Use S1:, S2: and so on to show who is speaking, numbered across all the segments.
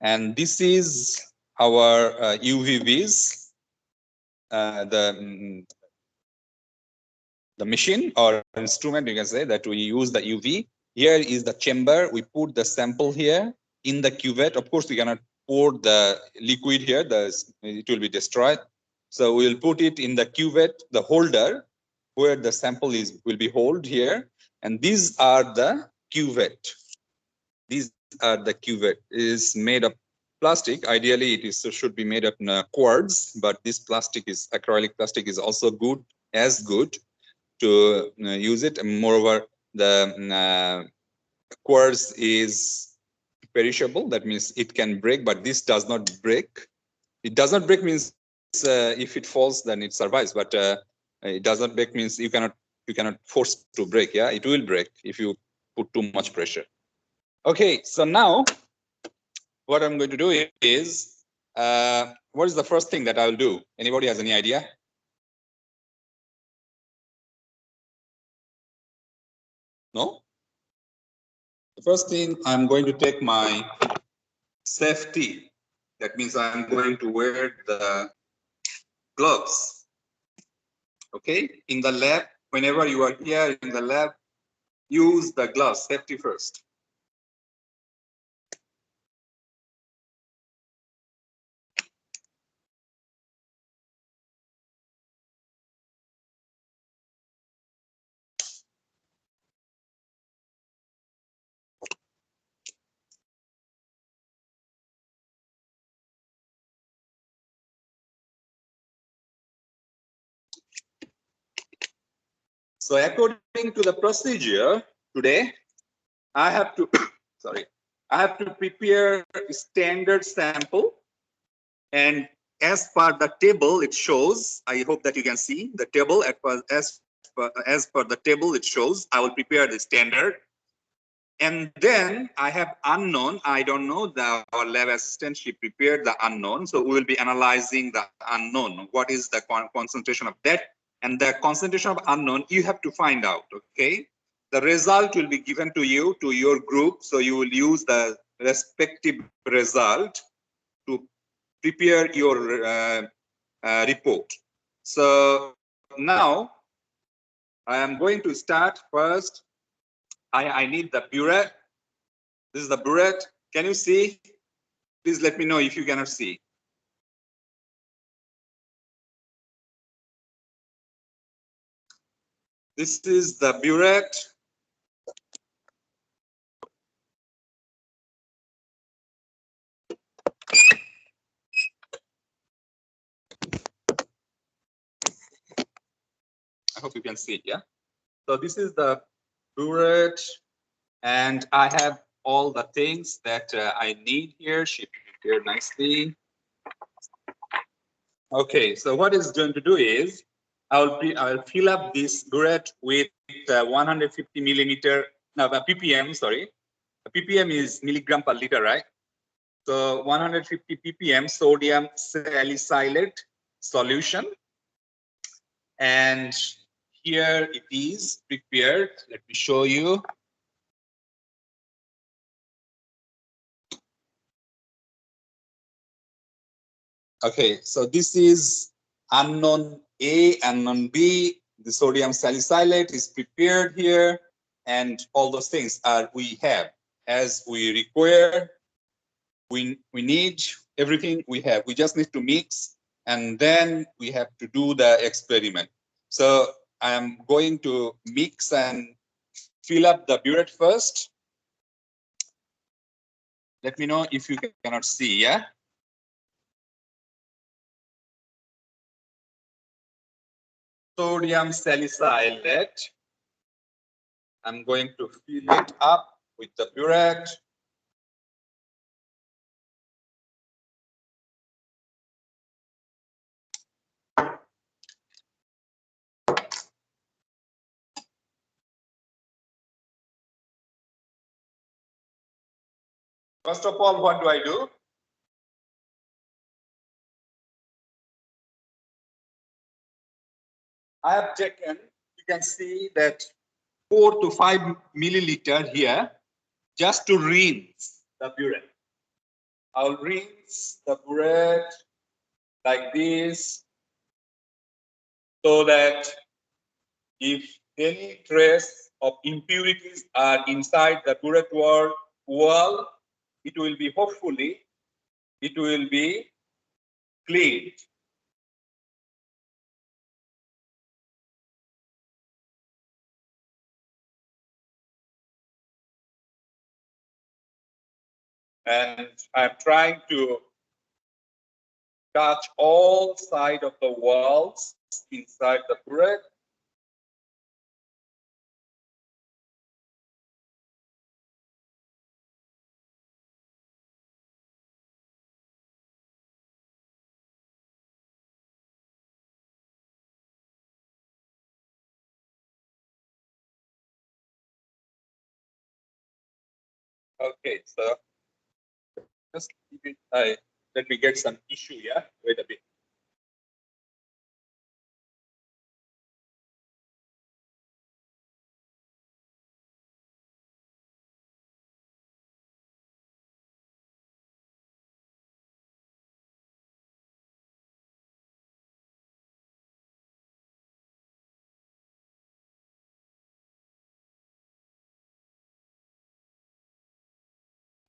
S1: And this is our UVVs, the machine or instrument, you can say, that we use the UV. Here is the chamber. We put the sample here in the cuvette. Of course, we cannot pour the liquid here, it will be destroyed. So we will put it in the cuvette, the holder, where the sample will be held here. And these are the cuvette. These are the cuvette. It is made of plastic. Ideally, should be made of quartz, but this plastic is acrylic plastic is also good, as good to use it. And moreover, the quartz is perishable. That means it can break, but this does not break. It does not break means if it falls, then it survives. But it does not break means you cannot force to break. Yeah, it will break if you put too much pressure. Okay, so now what I'm going to do is, what is the first thing that I will do? Anybody has any idea? No? The first thing, I'm going to take my safety. That means I'm going to wear the gloves. Okay, in the lab, whenever you are here in the lab, use the gloves, safety first. So according to the procedure today, I have to, sorry, I have to prepare a standard sample, and as per the table it shows, I hope that you can see the table as per the table it shows, I will prepare the standard. And then I have unknown. I don't know, our lab assistant, she prepared the unknown. So we will be analyzing the unknown. What is the concentration of that? And the concentration of unknown, you have to find out, okay? The result will be given to you, to your group. So you will use the respective result to prepare your report. So now I am going to start first. I need the burette. This is the burette. Can you see? Please let me know if you cannot see. This is the burette. I hope you can see it, yeah? So this is the burette, and I have all the things that I need here. She prepared nicely. Okay, so what it's going to do is I'll fill up this burette with 150 millimeter, no, ppm, sorry. ppm is milligram per liter, right? So 150 ppm sodium salicylate solution. And here it is prepared. Let me show you. Okay, so this is unknown A, unknown B. The sodium salicylate is prepared here, and all those things we have as we require. We need everything we have. We just need to mix, and then we have to do the experiment. So I'm going to mix and fill up the burette first. Let me know if you cannot see, yeah? Sodium salicylate. I'm going to fill it up with the burette. First of all, what do I do? I have taken, you can see that 4 to 5 milliliter here just to rinse the burette. I'll rinse the burette like this so that if any trace of impurities are inside the burette wall, it will be hopefully it will be cleaned. And I'm trying to touch all sides of the walls inside the burette. Okay, so just keep it. Let me get some tissue. Yeah, wait a bit.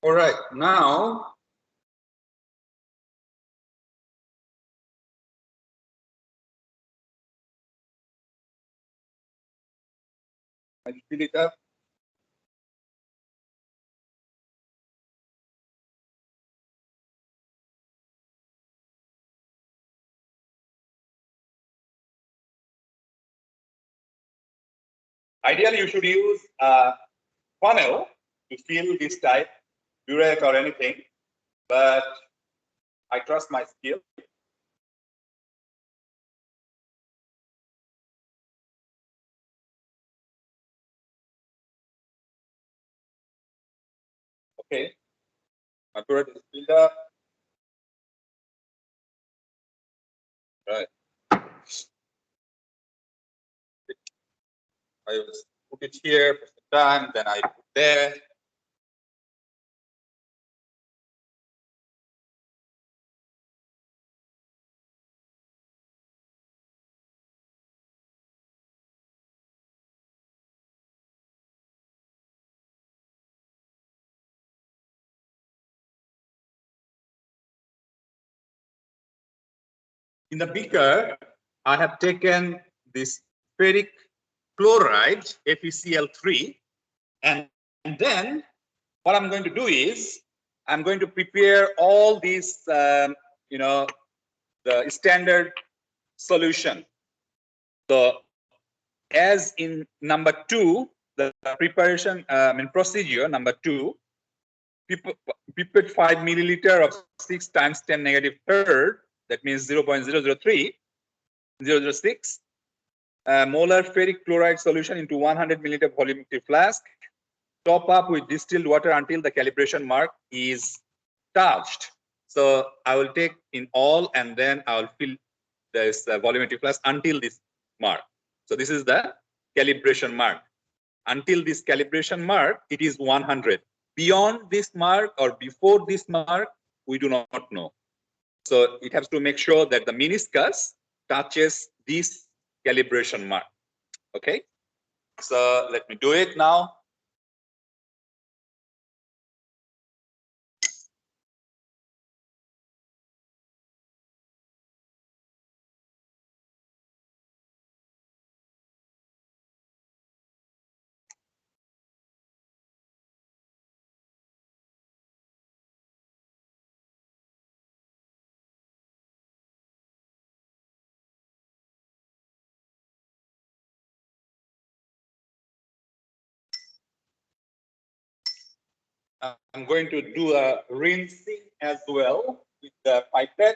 S1: All right, now I fill it up. Ideally, you should use a funnel to fill this type, burette or anything, but I trust my skill. Okay, my burette is filled up. Right. I will put it here, press it down, then I put there. In the beaker, I have taken this ferric chloride, FeCl3, and then what I'm going to do is I'm going to prepare all these, the standard solution. So as in number 2, the preparation procedure number 2, pipette 5 milliliter of 6 times 10 negative third, that means 0.003, 006 molar ferric chloride solution into 100 milliliter volumetric flask. Top up with distilled water until the calibration mark is touched. So I will take in all and then I will fill this volumetric flask until this mark. So this is the calibration mark. Until this calibration mark, it is 100. Beyond this mark or before this mark, we do not know. So it has to make sure that the meniscus touches this calibration mark. Okay. So let me do it now. I'm going to do a rinsing as well with the pipette.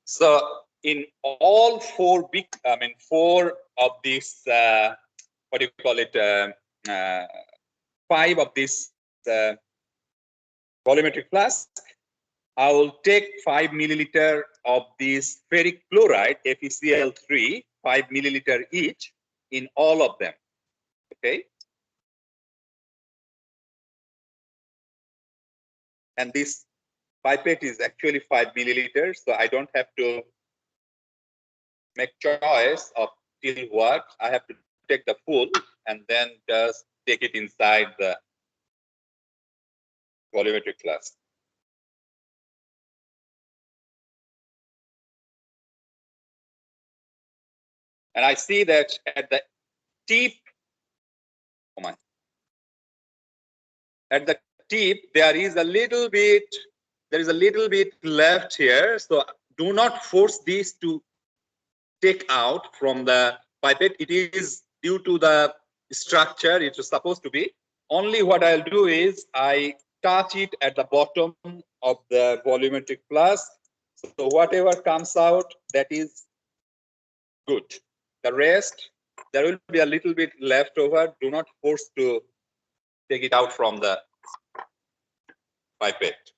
S1: So in all four of these, what do you call it? Uh, Five of these volumetric flask, I will take 5 milliliter of this ferric chloride, FeCl3, 5 milliliter each in all of them. Okay. And this pipette is actually 5 milliliters, so I don't have to make choice of till what. I have to take the full and then just take it inside the volumetric flask. And I see that at the tip, oh my, at the tip there is a little bit left here. So do not force this to take out from the pipette. It is due to the structure it is supposed to be. Only what I'll do is I touch it at the bottom of the volumetric flask. So whatever comes out, that is good. The rest, there will be a little bit left over. Do not force to take it out from the pipette.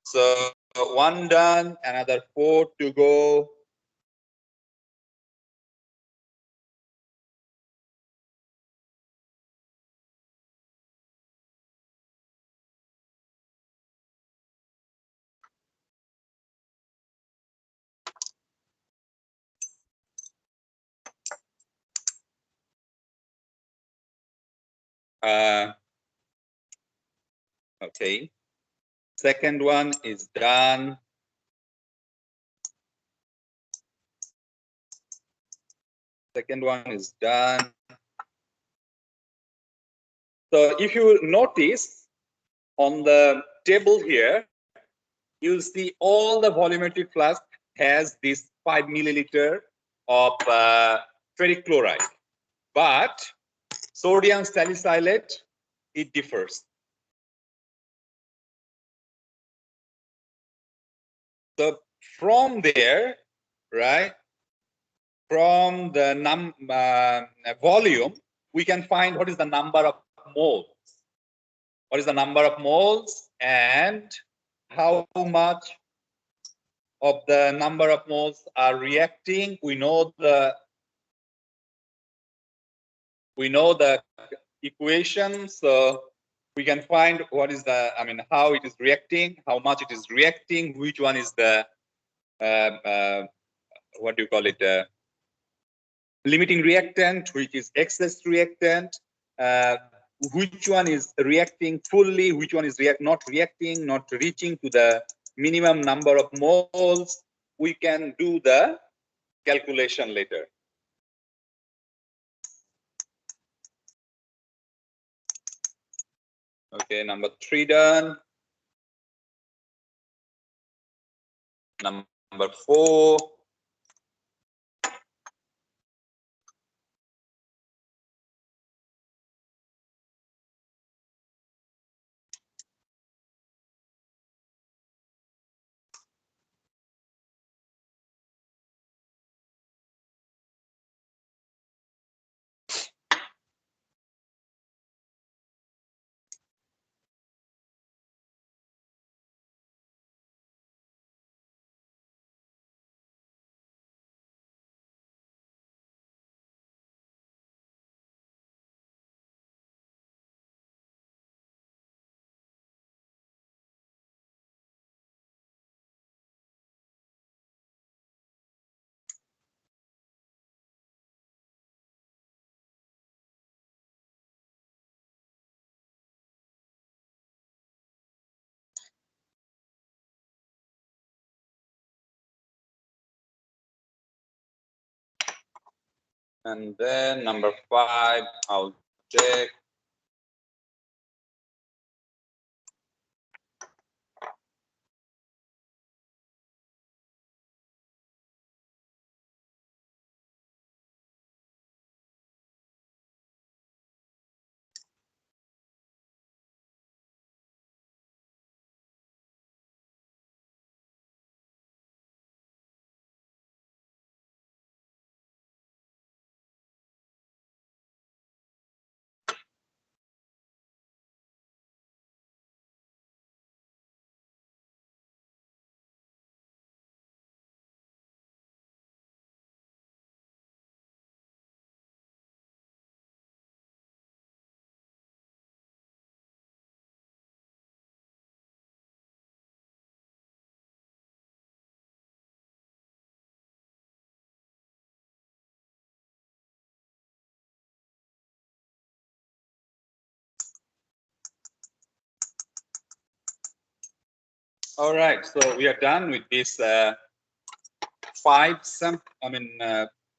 S1: So one done, another 4 to go. Okay. Second one is done. Second one is done. So if you notice on the table here, you'll see all the volumetric flask has this 5 milliliter of ferric chloride. But sodium salicylate, it differs. So from there, right, from the volume, we can find what is the number of moles. What is the number of moles and how much of the number of moles are reacting. We know the equation, so we can find what is the, how it is reacting, how much it is reacting, which one is the what do you call it, limiting reactant, which is excess reactant, which one is reacting fully, which one is not reacting, not reaching to the minimum number of moles. We can do the calculation later. Okay, number 3 done. Number 4. And then number 5, I'll check. All right, so we are done with this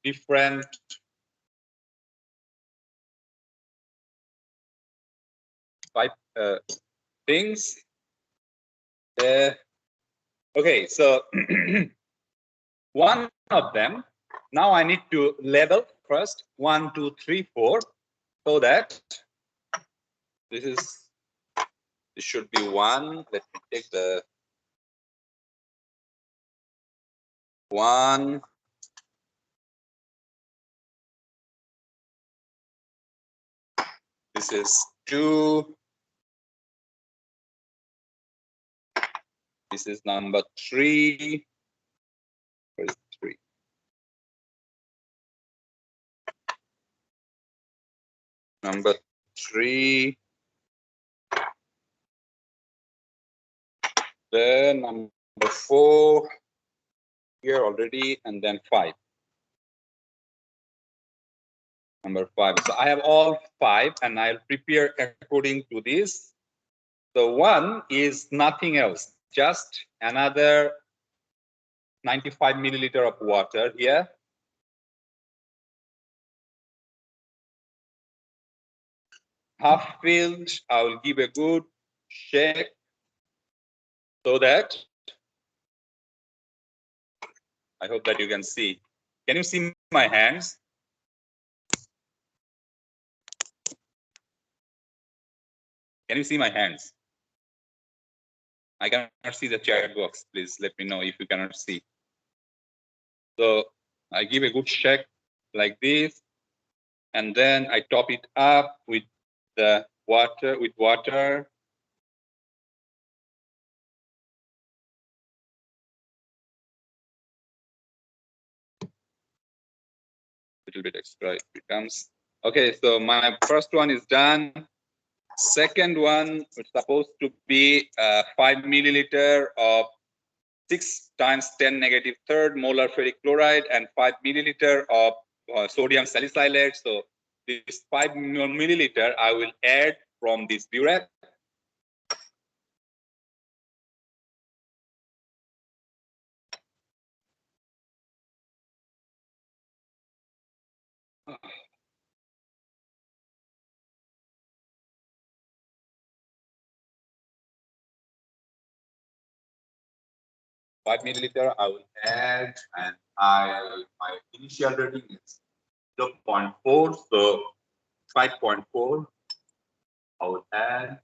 S1: different five things. Okay, so one of them. Now I need to label first 1, 2, 3, 4, so that this should be 1. Let me take the 1. This is 2. This is number 3. Where is 3? Number 3. Then number 4 here already, and then 5. Number 5. So I have all 5, and I'll prepare according to this. So 1 is nothing else, just another 95 milliliter of water here. Half filled, I will give a good shake so that I hope that you can see. Can you see my hands? Can you see my hands? I cannot see the chat box. Please let me know if you cannot see. So I give a good shake like this, and then I top it up with the water. Little bit extra it becomes. Okay, so my first one is done. Second one is supposed to be 5 milliliter of 6 times 10 negative third molar ferric chloride and 5 milliliter of sodium salicylate. So this 5 milliliter I will add from this burette. Five milliliter I will add, and my initial rating is 0.4, so 5.4 I will add.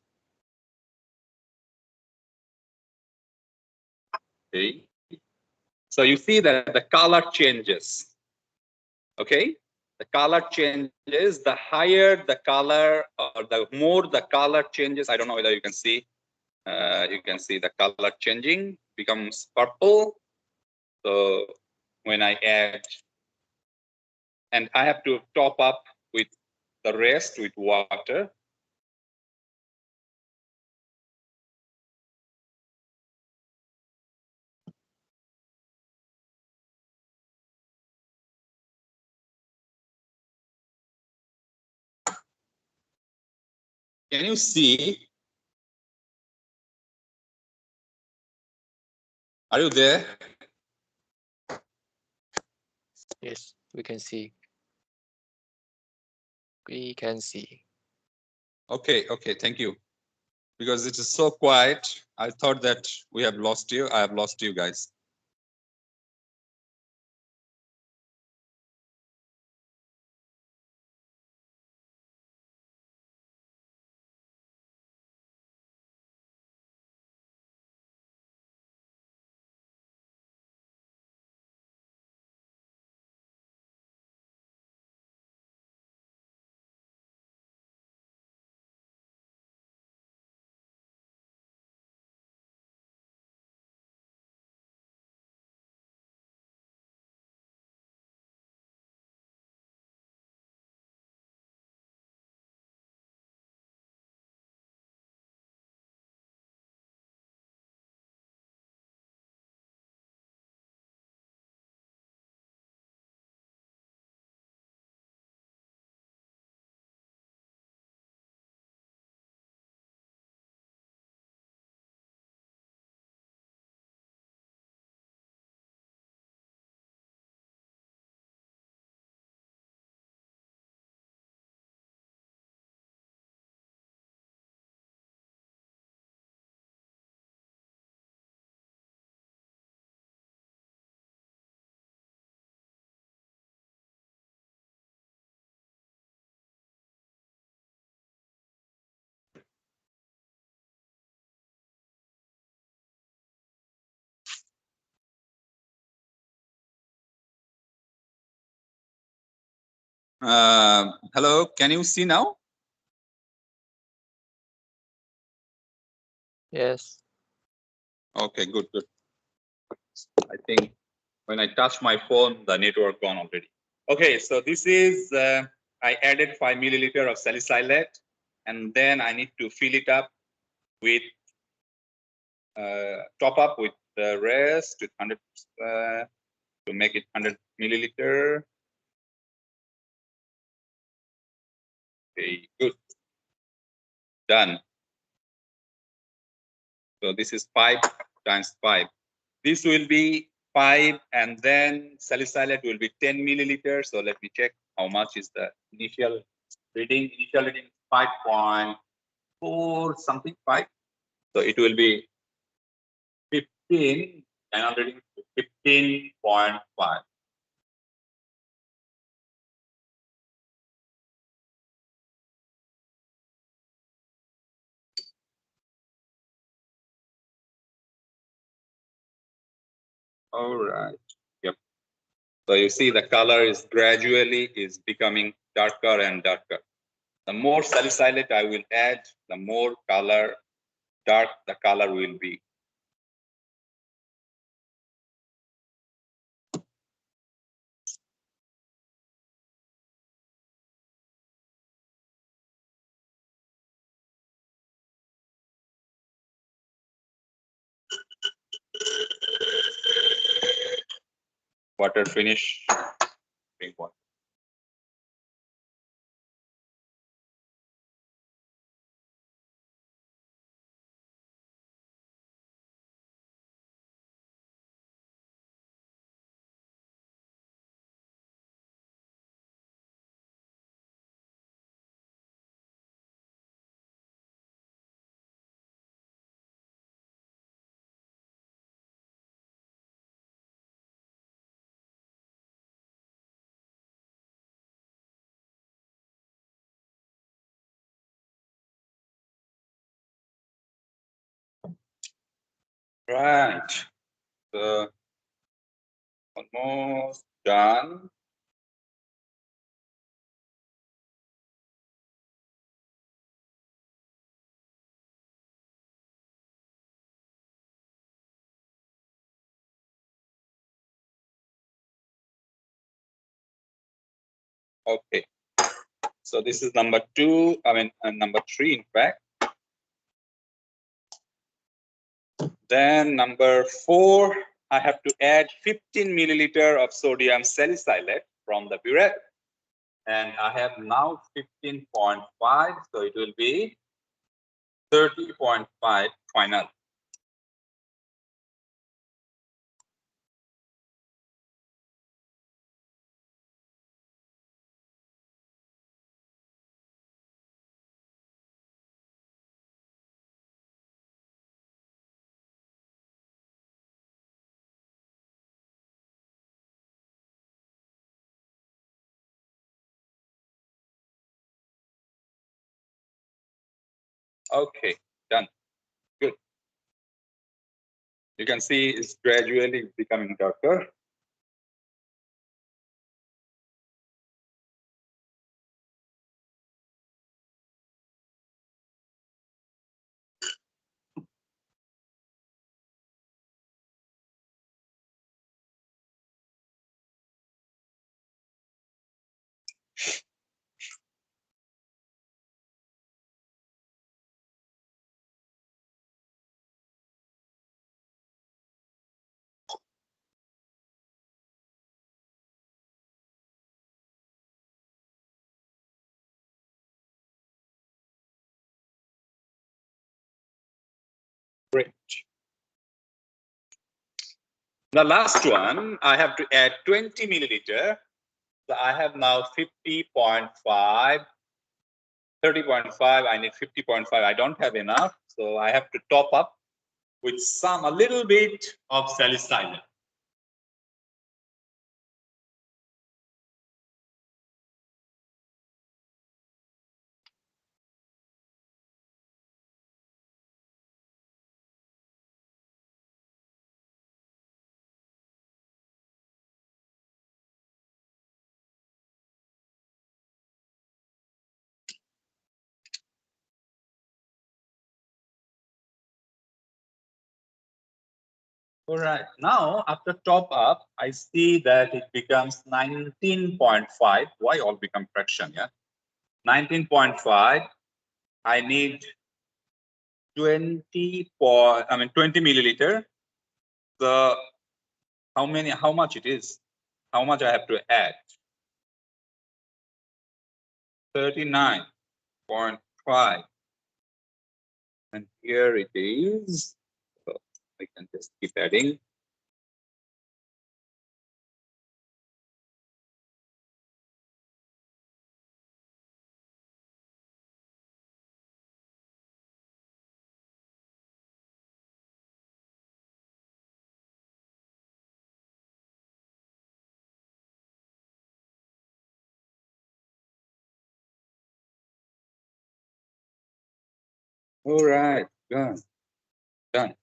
S1: Okay, so you see that the color changes. Okay, the color changes. The higher the color, or the more the color changes. I don't know whether you can see. You can see the color changing, becomes purple. So when I add, and I have to top up with the rest with water. Can you see? Are you there?
S2: Yes, we can see. We can see.
S1: Okay, thank you. Because it is so quiet, I thought that we have lost you. I have lost you guys. Hello, can you see now?
S2: Yes.
S1: Okay, good, good. I think when I touch my phone, the network gone already. Okay, so this is, I added 5 milliliter of salicylate, and then I need to fill it up with, top up with the rest with 100, to make it 100 milliliter. Okay, good. Done. So this is 5 times 5. This will be 5, and then salicylate will be 10 milliliters. So let me check how much is the initial reading. Initial reading is 5.4 something 5. So it will be 15. Final reading is 15.5. All right. Yep. So you see the color is gradually is becoming darker and darker. The more salicylate I will add, the more dark the color will be. Water finish. Drink water. Right. So almost done. Okay. So this is number 2. I mean, number 3, in fact. Then number 4, I have to add 15 milliliter of sodium salicylate from the burette. And I have now 15.5. So it will be 30.5 final. Okay, done. Good. You can see it's gradually becoming darker. Great. The last one, I have to add 20 milliliter. So I have now 50.5, 30.5. I need 50.5. I don't have enough. So I have to top up with a little bit of salicylate. All right. Now, after top up, I see that it becomes 19.5. Why all become fraction? Yeah. 19.5. I need 20 milliliter. So how much it is? How much I have to add? 39.5. And here it is. So I can just keep adding. All right, done. Done.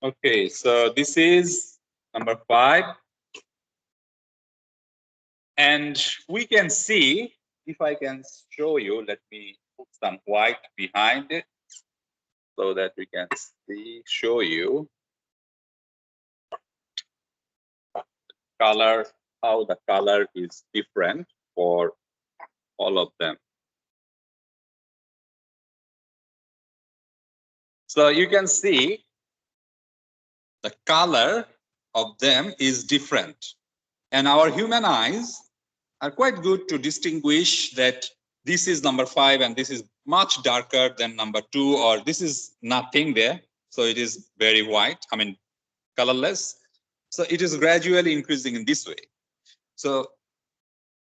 S1: Okay, so this is number 5. And we can see, if I can show you, let me put some white behind it so that we can show you color, how the color is different for all of them. So you can see the color of them is different. And our human eyes are quite good to distinguish that this is number 5 and this is much darker than number 2, or this is nothing there. So it is very white, colorless. So it is gradually increasing in this way. So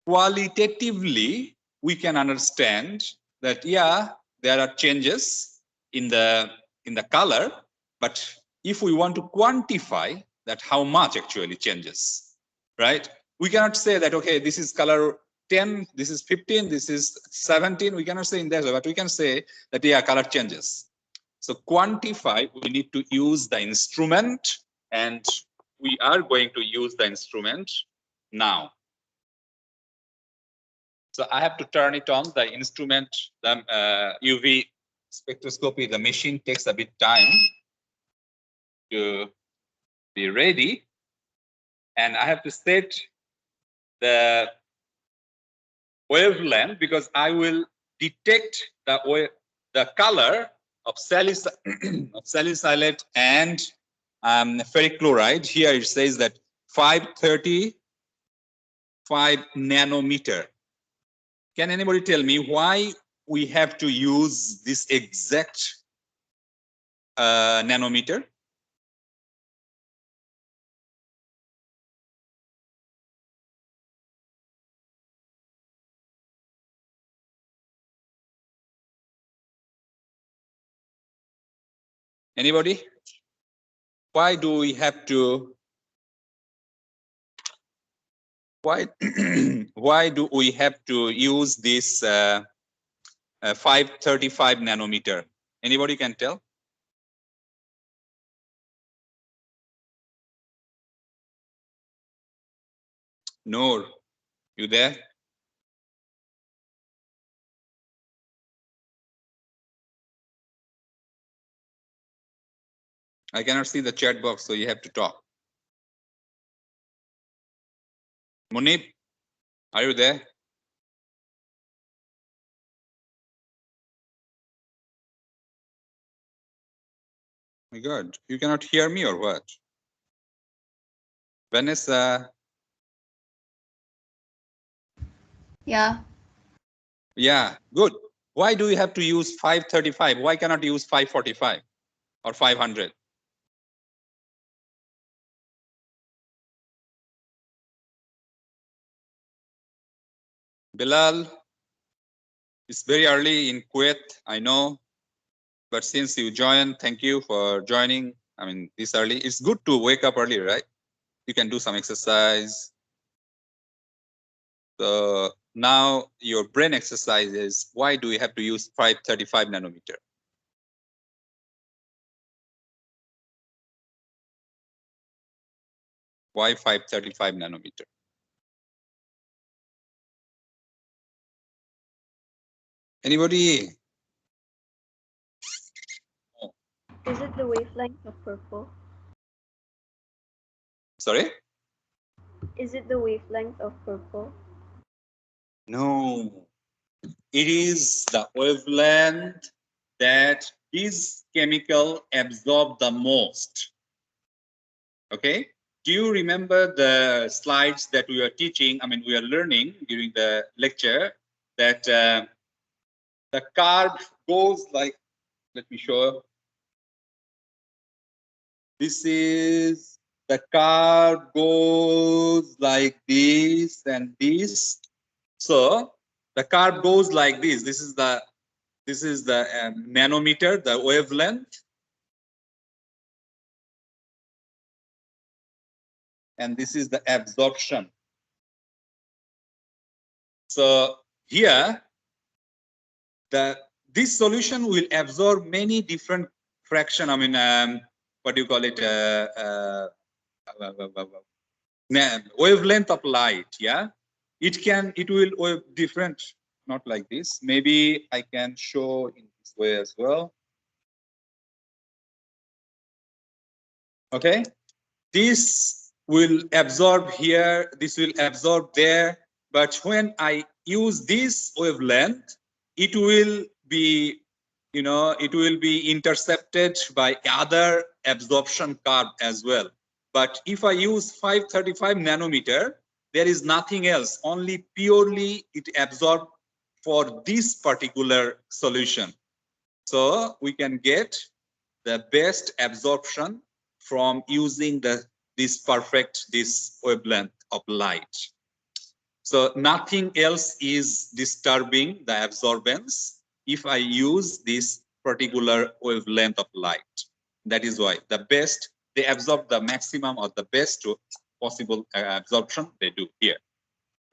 S1: qualitatively, we can understand that, yeah, there are changes in the color, but if we want to quantify that, how much actually changes, right? We cannot say that, okay, this is color 10, this is 15, this is 17. We cannot say in that way, but we can say that, yeah, color changes. So quantify, we need to use the instrument, and we are going to use the instrument now. So I have to turn it on, the instrument, the UV spectroscopy, the machine takes a bit time to be ready. And I have to set the wavelength because I will detect the color of salicylate and ferric chloride. Here it says that 535 nanometer. Can anybody tell me why we have to use this exact nanometer? Anybody? Why do we have to? Why why do we have to use this 535 nanometer? Anybody can tell? Noor, you there? I cannot see the chat box, so you have to talk. Munib, are you there? My God, you cannot hear me or what? Vanessa.
S3: Yeah.
S1: Yeah, good. Why do we have to use 535? Why cannot use 545 or 500? Bilal, It's very early in Kuwait, I know, but since you joined, thank you for joining. I mean, this early. It's good to wake up early, right? You can do some exercise. So now your brain exercise is, why do we have to use 535 nanometer? Why 535 nanometer? Anybody?
S3: Is it the wavelength of purple?
S1: Sorry?
S3: Is it the wavelength of purple?
S1: No. It is the wavelength that this chemical absorb the most. Okay? Do you remember the slides that we were teaching? I mean, we are learning during the lecture that the curve goes like, let me show. This is the curve goes like this and this. So the curve goes like this. This is the nanometer, the wavelength, and this is the absorption. So here, this solution will absorb many different fraction. I mean, what do you call it? Wavelength of light. Yeah, it will different. Not like this. Maybe I can show in this way as well. Okay, this will absorb here. This will absorb there. But when I use this wavelength, it will be, it will be intercepted by other absorption curve as well. But if I use 535 nanometer, there is nothing else, only purely it absorbed for this particular solution. So we can get the best absorption from using this wavelength of light. So nothing else is disturbing the absorbance if I use this particular wavelength of light. That is why they absorb the maximum or the best possible absorption they do here.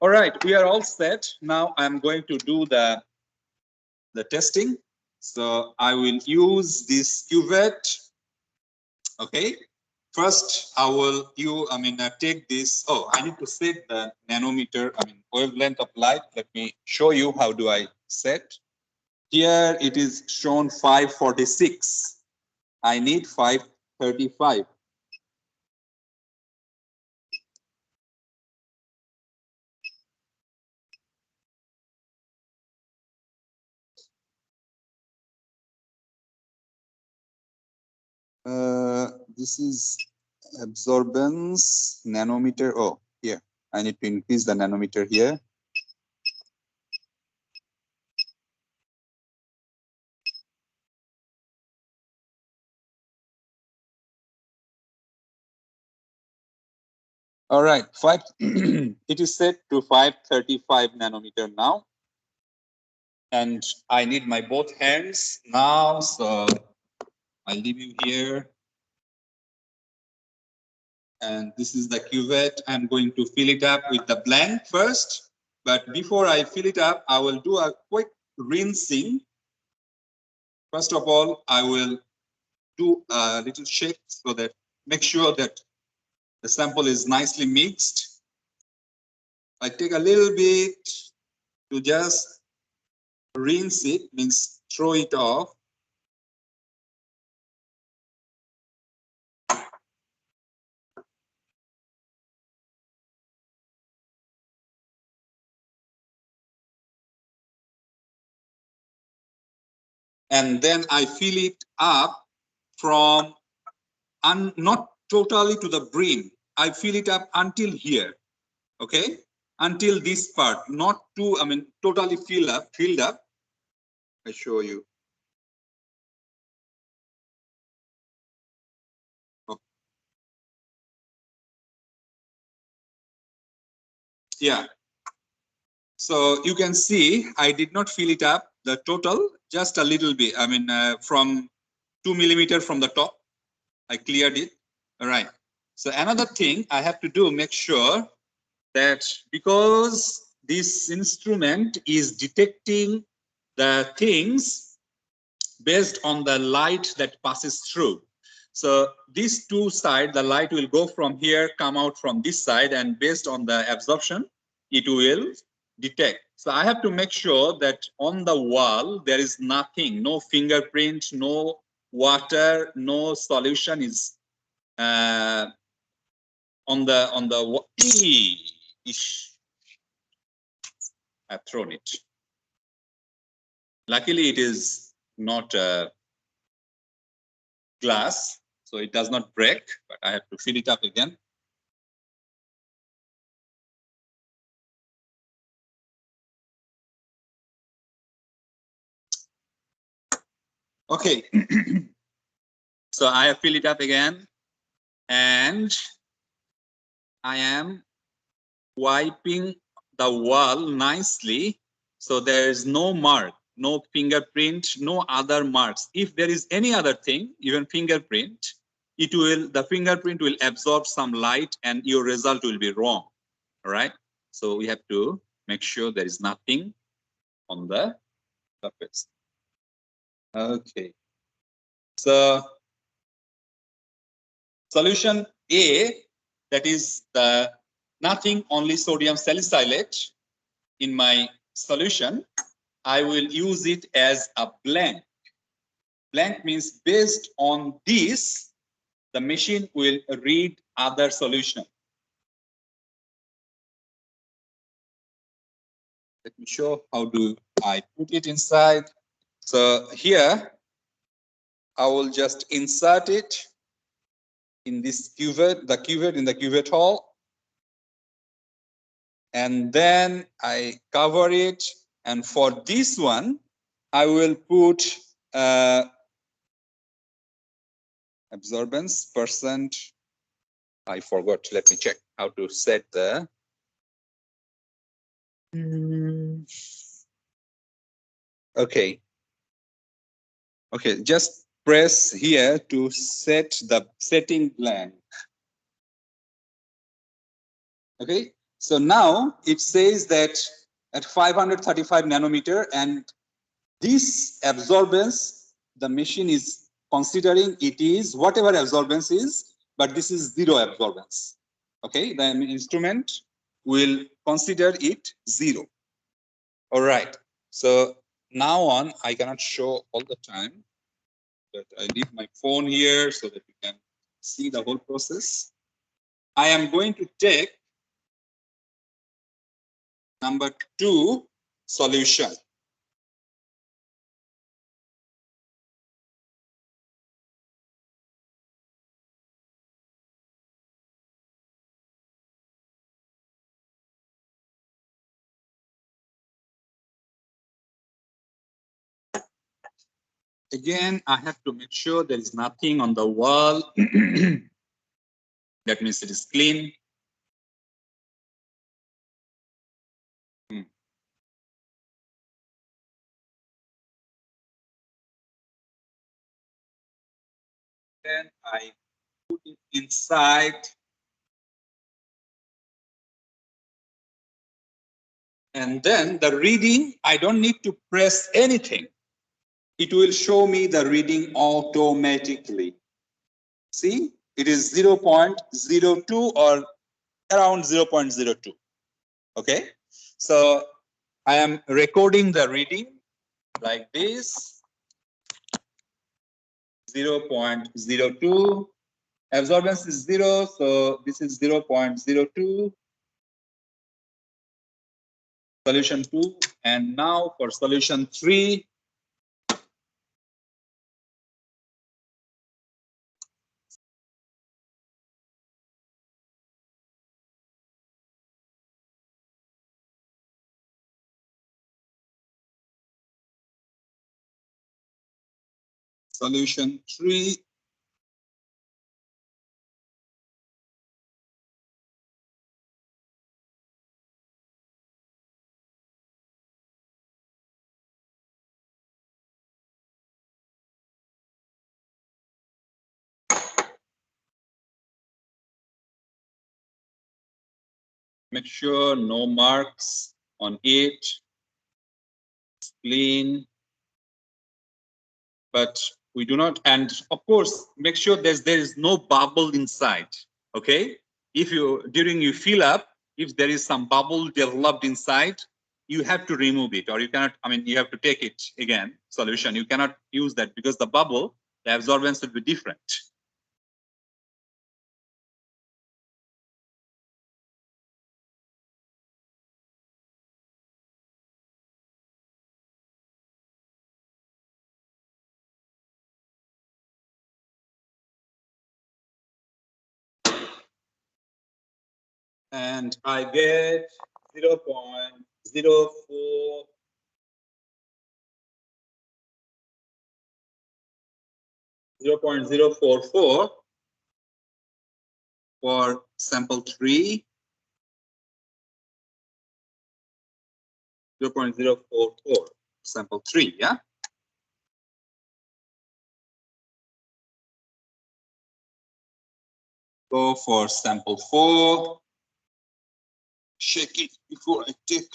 S1: All right, we are all set. Now I'm going to do the testing. So I will use this cuvette. Okay. First, I will take this. Oh, I need to set the nanometer, wavelength of light. Let me show you how do I set. Here it is shown 546. I need 535. This is absorbance nanometer. Oh, here. I need to increase the nanometer here. All right, it is set to 535 nanometer now. And I need my both hands now. So I'll leave you here. And this is the cuvette. I'm going to fill it up with the blank first. But before I fill it up, I will do a quick rinsing. First of all, I will do a little shake so that make sure that the sample is nicely mixed. I take a little bit to just rinse it, means throw it off. And then I fill it up from not totally to the brim. I fill it up until here. Okay, until this part, not to, totally filled up. I show you. Okay. Yeah. So you can see I did not fill it up, the total, just a little bit. I mean, from 2 millimeter from the top, I cleared it. All right. So another thing I have to do, make sure that because this instrument is detecting the things based on the light that passes through. So these two sides, the light will go from here, come out from this side, and based on the absorption, it will detect. So I have to make sure that on the wall, there is nothing, no fingerprint, no water, no solution is on the ish. I've thrown it. Luckily, it is not glass, so it does not break, but I have to fill it up again. Okay, so I have filled it up again, and I am wiping the wall nicely, so there is no mark, no fingerprint, no other marks. If there is any other thing, even fingerprint, the fingerprint will absorb some light and your result will be wrong. All right. So we have to make sure there is nothing on the surface. Okay. So solution A, that is the nothing, only sodium salicylate in my solution, I will use it as a blank. Blank means based on this, the machine will read other solution. Let me show how do I put it inside. So here, I will just insert it in this cuvette, in the cuvette hole. And then I cover it. And for this one, I will put absorbance percent. I forgot. Let me check how to set the. Okay. Okay, just press here to set the setting blank. Okay, so now it says that at 535 nanometer, and this absorbance, the machine is considering it is whatever absorbance is, but this is zero absorbance. Okay, the instrument will consider it zero. All right, so now on, I cannot show all the time, but I leave my phone here so that you can see the whole process. I am going to take number 2 solution. Again, I have to make sure there is nothing on the wall. That means it is clean. Then I put it inside. And then the reading, I don't need to press anything. It will show me the reading automatically. See, it is 0.02 or around 0.02. Okay, so I am recording the reading like this. 0.02. Absorbance is 0, so this is 0.02. Solution 2, and now for solution 3. Solution 3. Make sure no marks on it. Clean. But we do not, and of course, make sure there is no bubble inside. Okay. If during you fill up, if there is some bubble developed inside, you have to remove it, or you cannot, I mean, you have to take it again, solution. You cannot use that because the bubble, the absorbance will be different. And I get 0.04 0.044 for sample 3. 0.044 sample 3, yeah. Go for sample 4. Shake it before I take.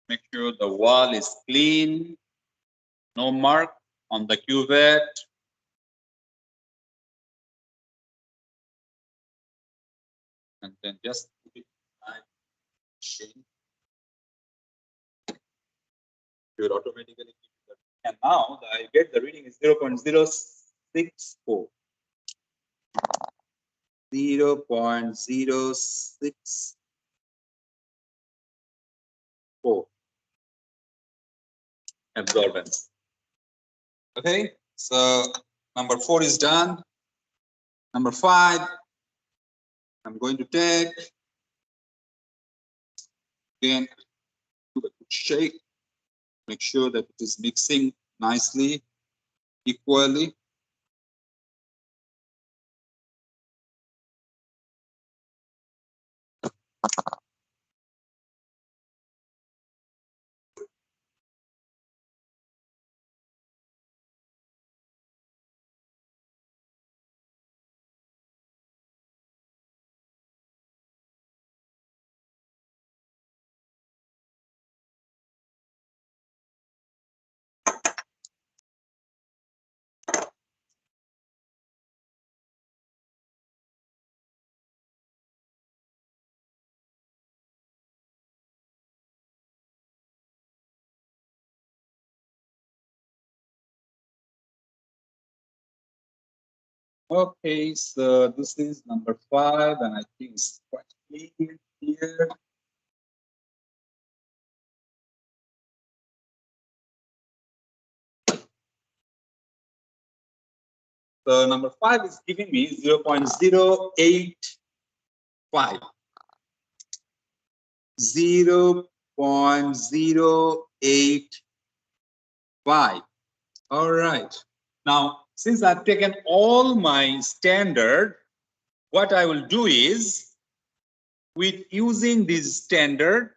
S1: Make sure the wall is clean, no mark on the cuvette. And then just put it in machine. You will automatically keep it. And now I get the reading is 0.064. 0.064 absorbance. Okay, so number 4 is done. Number 5, I'm going to take again, do a good shake. Make sure that it is mixing nicely, equally. Okay, so this is number 5, and I think it's quite clean here. So number 5 is giving me 0.085. 0.085. All right. Now, since I've taken all my standard, what I will do is, with using this standard,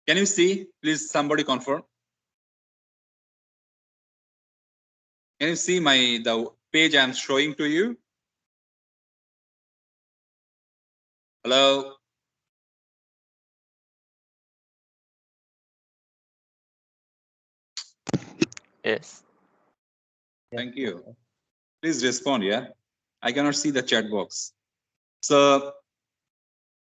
S1: can you see? Please, somebody confirm. Can you see the page I'm showing to you? Hello?
S2: Yes.
S1: Thank you. Please respond, yeah? I cannot see the chat box. So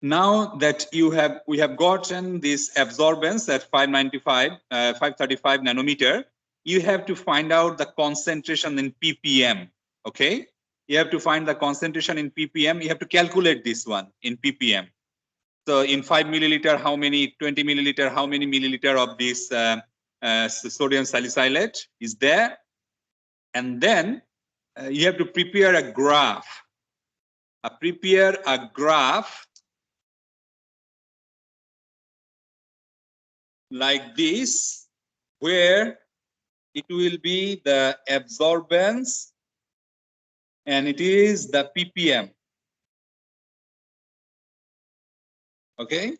S1: now that we have gotten this absorbance at 535 nanometer, you have to find out the concentration in ppm. Okay, you have to find the concentration in ppm. You have to calculate this one in ppm. So in 5 milliliter, how many? 20 milliliter, how many milliliter of this sodium salicylate is there? And then you have to prepare a graph. Prepare a graph like this, where it will be the absorbance and it is the ppm. Okay,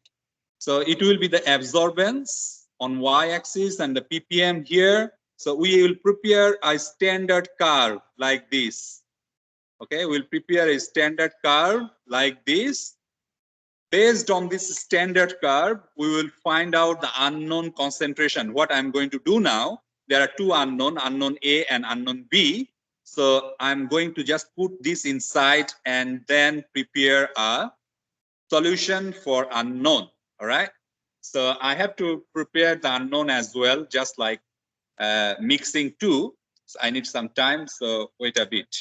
S1: so it will be the absorbance on y-axis and the ppm here. So we will prepare a standard curve like this. Okay, we'll prepare a standard curve like this. Based on this standard curve, we will find out the unknown concentration. What I'm going to do now, there are two unknown A and unknown B. So I'm going to just put this inside and then prepare a solution for unknown. All right. So I have to prepare the unknown as well, just like mixing two. So I need some time. So wait a bit.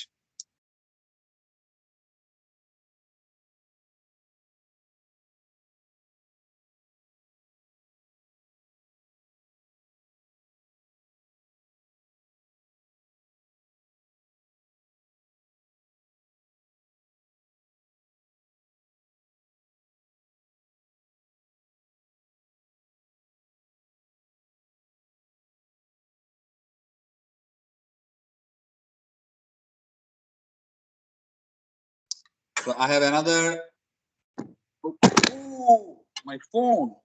S1: So I have another. Oh, my phone.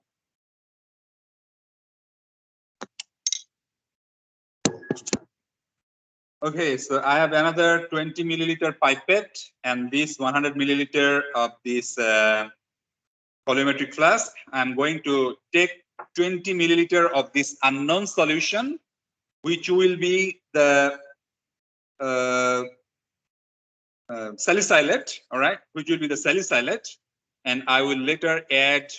S1: Okay, so I have another 20 milliliter pipette and this 100 milliliter of this volumetric flask. I'm going to take 20 milliliter of this unknown solution, which will be the salicylate, all right, which will be the salicylate, and I will later add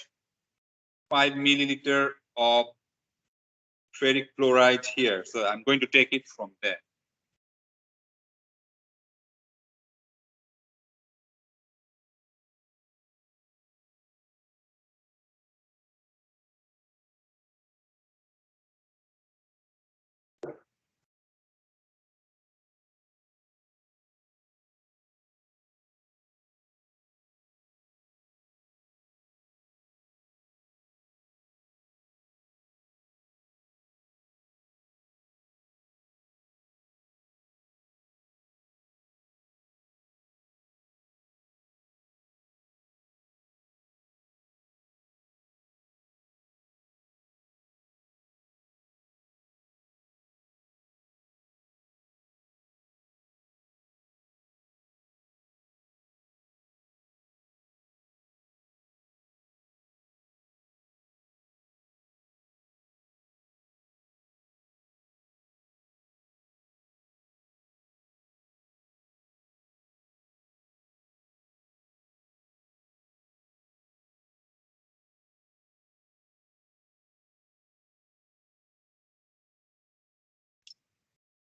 S1: 5 milliliter of ferric chloride here. So I'm going to take it from there.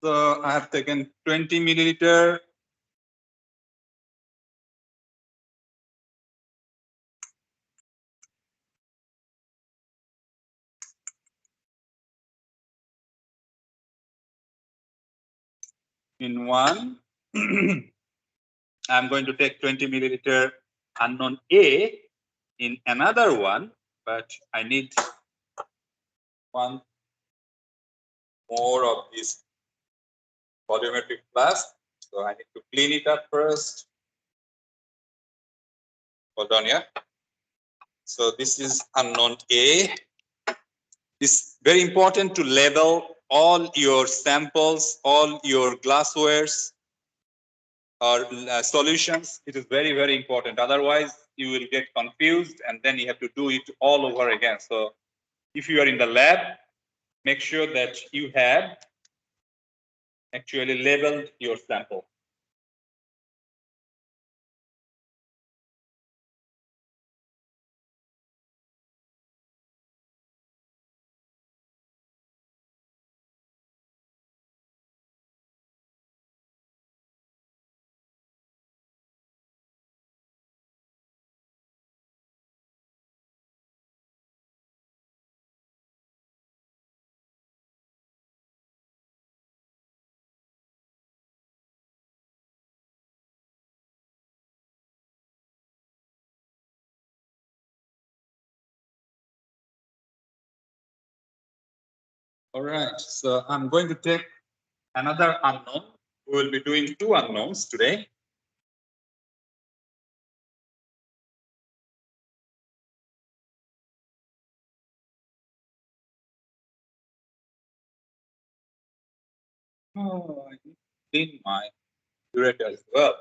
S1: So I have taken 20 milliliter. In one. I'm going to take 20 milliliter unknown A in another one, but I need one more of this volumetric flask. So I need to clean it up first. Hold on, yeah. So this is unknown A. It's very important to label all your samples, all your glasswares or solutions. It is very, very important. Otherwise, you will get confused and then you have to do it all over again. So if you are in the lab, make sure that you have actually labeled your sample. All right. So I'm going to take another unknown. We will be doing two unknowns today. Oh, I clean my curator as well.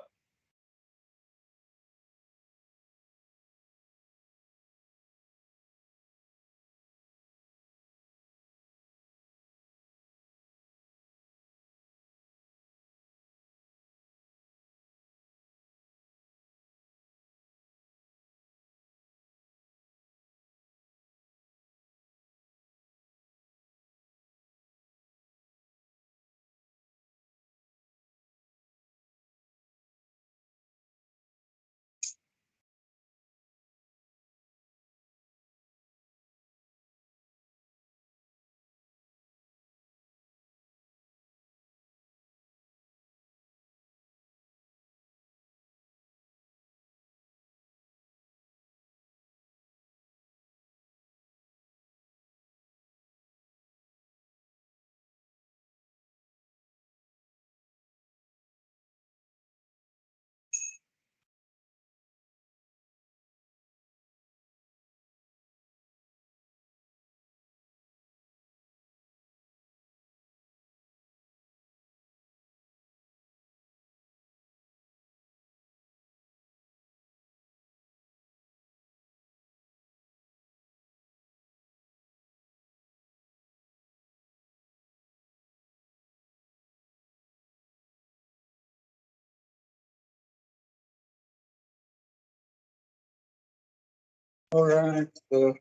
S1: All right. So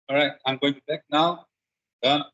S1: all right. I'm going to take now. Done.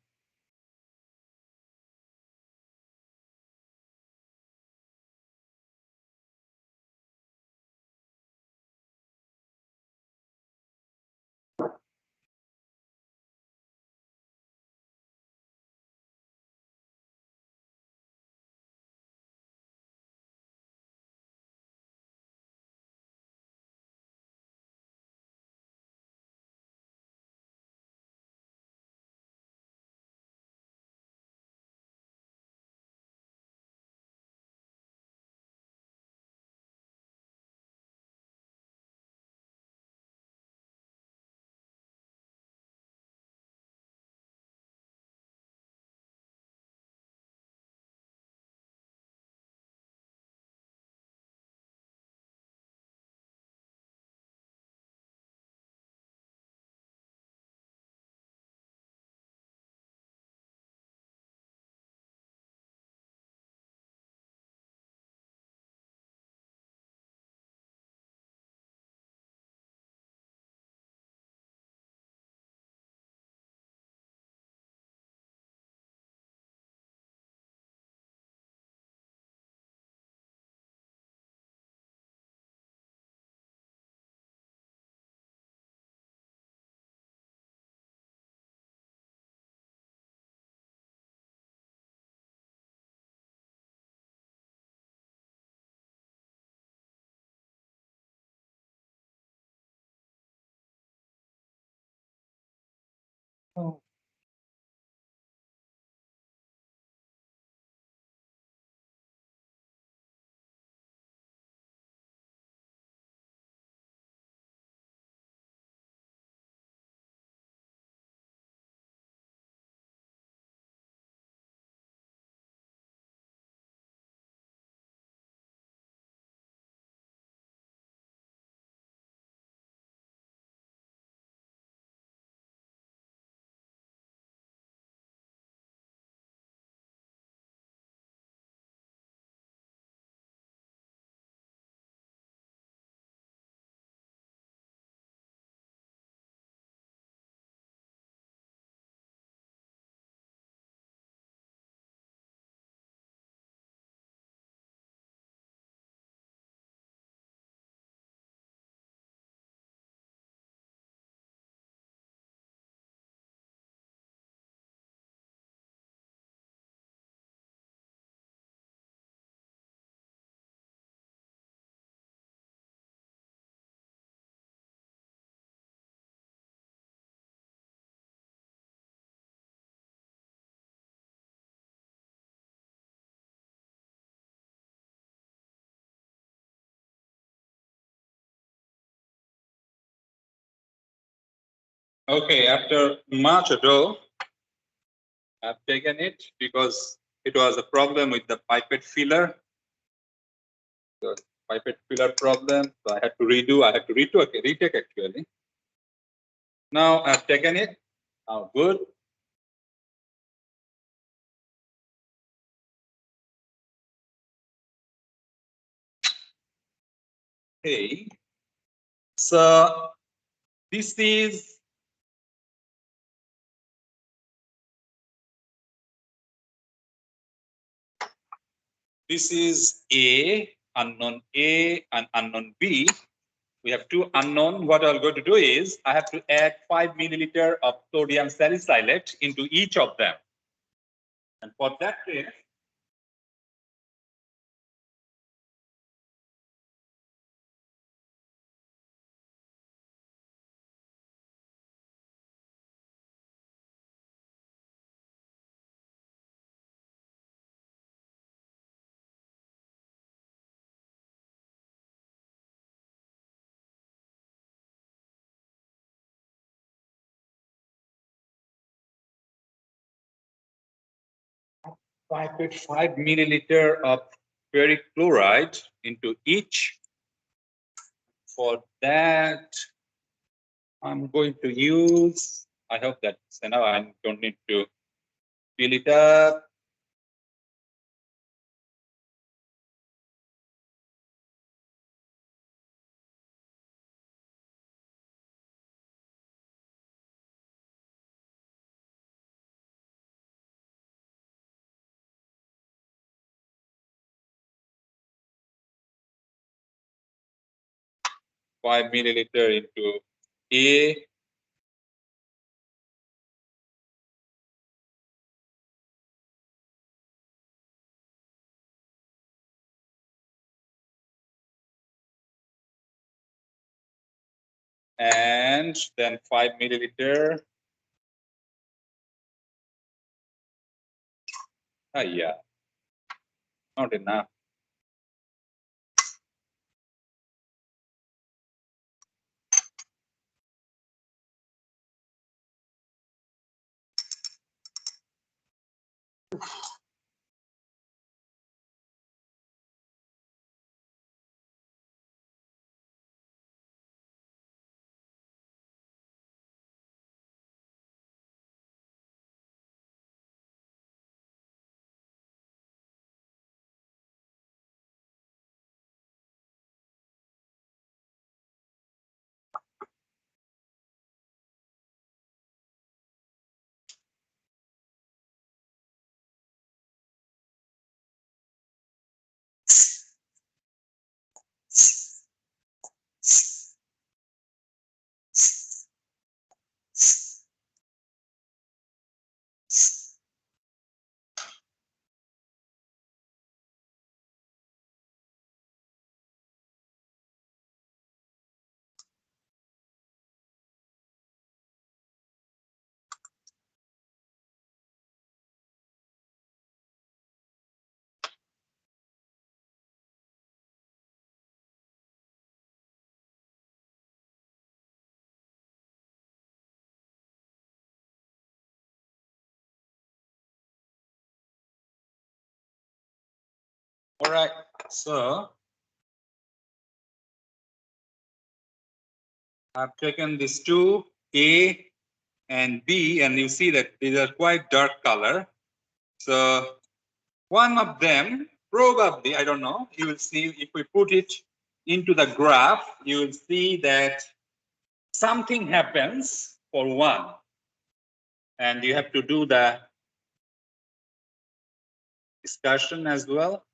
S1: Oh. Okay, after much ado, I've taken it because it was a problem with the pipette filler. The pipette filler problem, so I had to redo. I had to retake actually. Now I've taken it. Now good. Okay. So this is A, unknown A and unknown B. We have two unknown. What I'm going to do is I have to add 5 milliliter of sodium salicylate into each of them. And for that case, I put 5 milliliter of ferric chloride into each. For that, I'm going to use, I hope that's enough. I don't need to fill it up. Five milliliter into A. And then 5 milliliter. Yeah, not enough. All right, so I've taken these two, A and B, and you see that these are quite dark color. So one of them, probably, I don't know, you will see if we put it into the graph, you will see that something happens for one. And you have to do the discussion as well.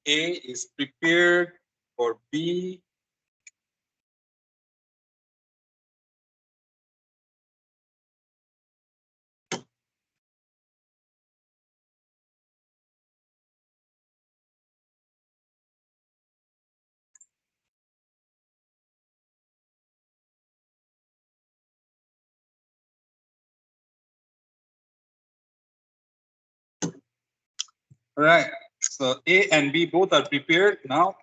S1: A is prepared for B. All right. So A and B both are prepared. Now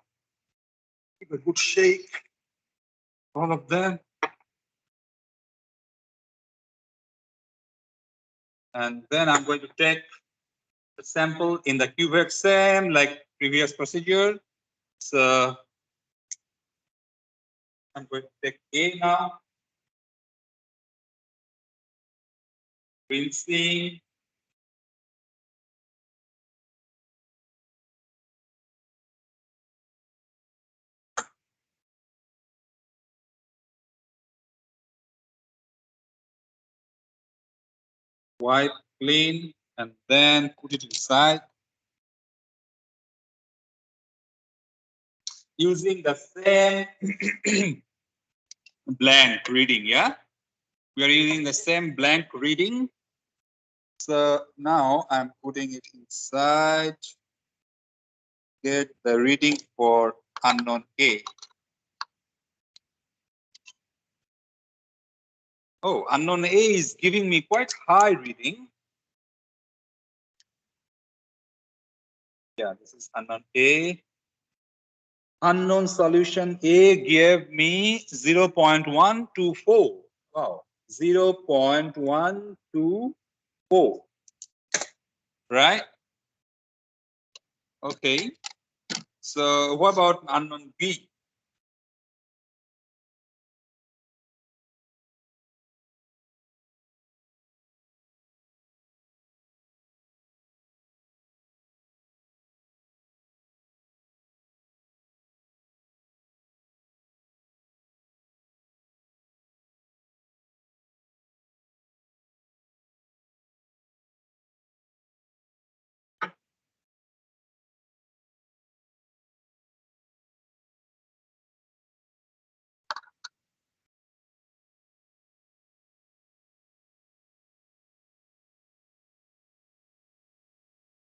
S1: give a good shake. All of them. And then I'm going to take the sample in the cuvette, same like previous procedure. So I'm going to take A now. Rinsing. Wipe clean and then put it inside. Using the same blank reading, yeah? We are using the same blank reading. So now I'm putting it inside. Get the reading for unknown A. Oh, unknown A is giving me quite high reading. Yeah, this is unknown A. Unknown solution A gave me 0.124. Wow, 0.124. Right? Okay. So what about unknown B?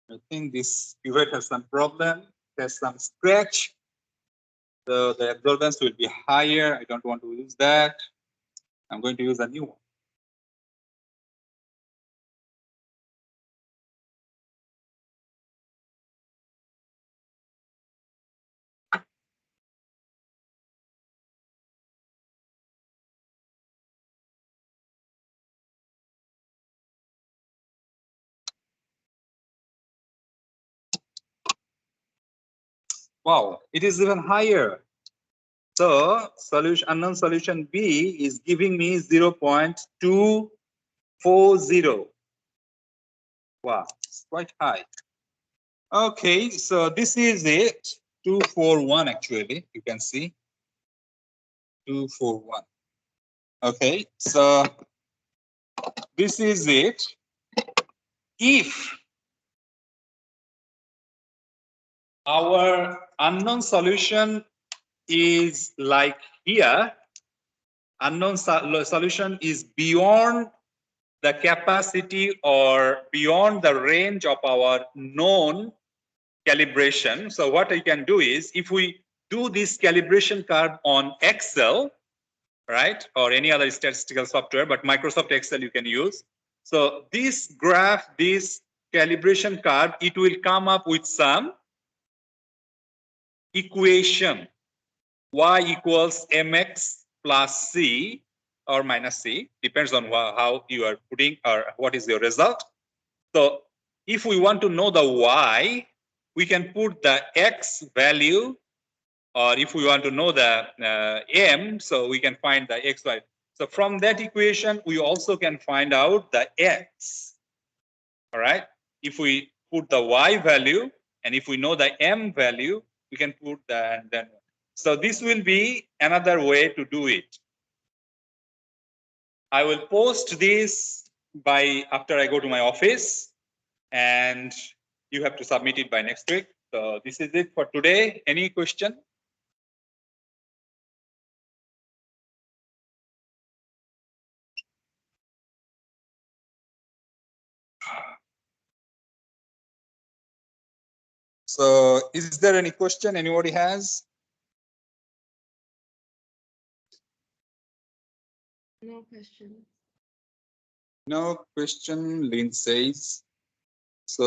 S1: I think this cuvette has some problem. There's some scratch. So the absorbance will be higher. I don't want to use that. I'm going to use a new one. Wow, it is even higher. So solution unknown solution B is giving me 0.240. Wow, it's quite high. Okay, so this is it. 241 actually, you can see. 241. Okay, so this is it. If our unknown solution is like here, unknown solution is beyond the capacity or beyond the range of our known calibration. So what I can do is, if we do this calibration curve on Excel, right, or any other statistical software, but Microsoft Excel you can use. So this graph, this calibration curve, it will come up with some equation. Y equals mx plus c or minus c, depends on how you are putting or what is your result. So if we want to know the y, we can put the x value, or if we want to know the m, so we can find the x value. So from that equation, we also can find out the x. All right. If we put the y value and if we know the m value, we can put the and then. So this will be another way to do it. I will post this by after I go to my office, and you have to submit it by next week. So this is it for today. Any question? So is there any question anybody has?
S3: No question.
S1: No question, Lynn says. So